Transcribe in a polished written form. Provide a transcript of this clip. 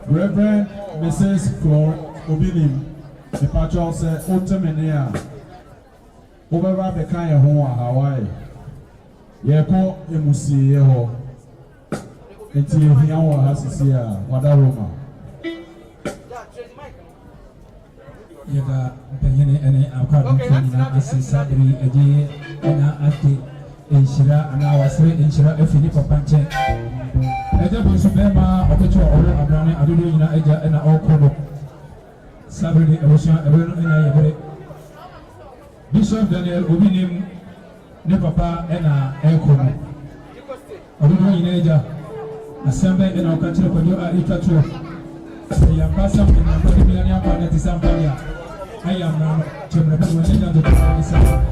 Reverend Mrs. Flor Obinim, the patron said, Otamania, over the kind of home Hawaii. Yeko, Emusi, Yeho, until Hiawa has to see Wadaroma. Yaga, Payene, and Alcadina, as a Sabri, a day, and Ati, in Shira, and I was reading in Shira, a Philippa Panche. Eja Bosubema, Opecho, or Abrani, Aduna, Eja, and all Kobo. Sabri, Ocean, Evan, Bishop Daniel Obinim, Nepapa, and Elkono. Aduna in Eja, Assembly in our country for you are Itatu. I am passing in a very million planet is Ampania. I am now to represent the Pisa.